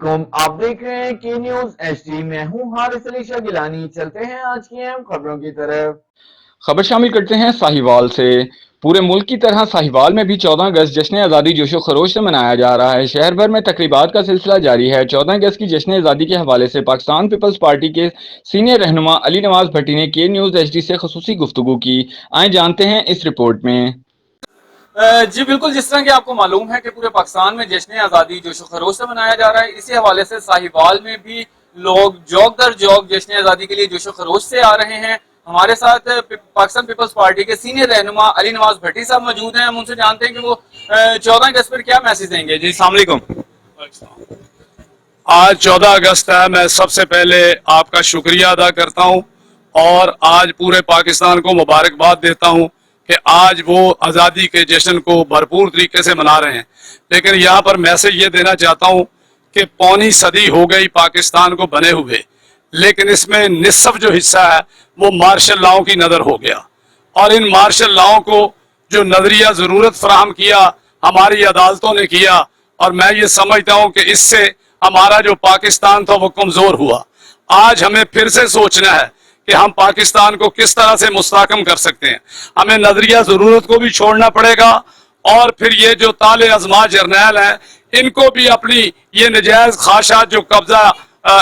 वालेकुम, आप देख रहे हैं की न्यूज HD। मैं हूं हारिस अली शाह गिलानी। चलते हैं आज की अहम खबरों की तरफ। खबर शामिल करते हैं साहिवाल से। पूरे मुल्क की तरह साहिवाल में भी 14 अगस्त जश्न आज़ादी जोशो खरोश से मनाया जा रहा है। शहर भर में तकरीबात का सिलसिला जारी है। 14 अगस्त की जश्न आज़ादी के हवाले से पाकिस्तान पीपल्स पार्टी के सीनियर रहनुमा अली नवाज भट्टी ने के न्यूज़ HD से खसूसी गुफ्तगू की। आए जानते हैं इस रिपोर्ट में। जी बिल्कुल, जिस तरह कि आपको मालूम है कि पूरे पाकिस्तान में जश्न आज़ादी जोशो खरोश से मनाया जा रहा है, इसी हवाले से साहिवाल में भी लोग जौक दर जौक जश्न आज़ादी के लिए जोशो खरोश से आ रहे हैं। हमारे साथ पाकिस्तान पीपल्स पार्टी के सीनियर रहनुमा अली नवाज भट्टी साहब मौजूद हैं। हम उनसे जानते हैं कि वो 14 अगस्त पर क्या मैसेज देंगे। जी अस्सलाम वालेकुम। आज 14 अगस्त है। मैं सबसे पहले आपका शुक्रिया अदा करता हूं और आज पूरे पाकिस्तान को मुबारकबाद देता हूं कि आज वो आज़ादी के जश्न को भरपूर तरीके से मना रहे हैं। लेकिन यहाँ पर मैसेज ये देना चाहता हूँ कि पौनी सदी हो गई पाकिस्तान को बने हुए, लेकिन इसमें निसफ जो हिस्सा है वो मार्शल लॉ की नज़र हो गया। और इन मार्शल लॉ को जो नजरिया ज़रूरत फराहम किया हमारी अदालतों ने किया, और मैं ये समझता हूँ कि इससे हमारा जो पाकिस्तान था वो कमज़ोर हुआ। आज हमें फिर से सोचना है कि हम पाकिस्तान को किस तरह से मुस्तहकम कर सकते हैं। हमें नजरिया ज़रूरत को भी छोड़ना पड़ेगा, और फिर ये जो ताले अज़मा जर्नैल हैं इनको भी अपनी ये नजायज़ ख्वाहिशात जो कब्जा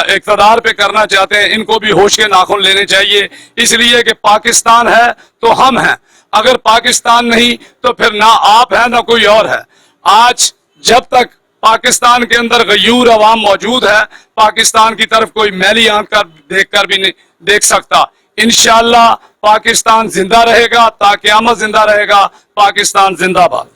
इक़्तिदार पे करना चाहते हैं इनको भी होश के नाखून लेने चाहिए। इसलिए कि पाकिस्तान है तो हम हैं, अगर पाकिस्तान नहीं तो फिर ना आप है ना कोई और है। आज जब तक पाकिस्तान के अंदर गयूर अवाम मौजूद है, पाकिस्तान की तरफ कोई मैली आंख कर देख कर भी नहीं देख सकता। इंशाअल्लाह पाकिस्तान जिंदा रहेगा, ता क़यामत जिंदा रहेगा। पाकिस्तान जिंदाबाद।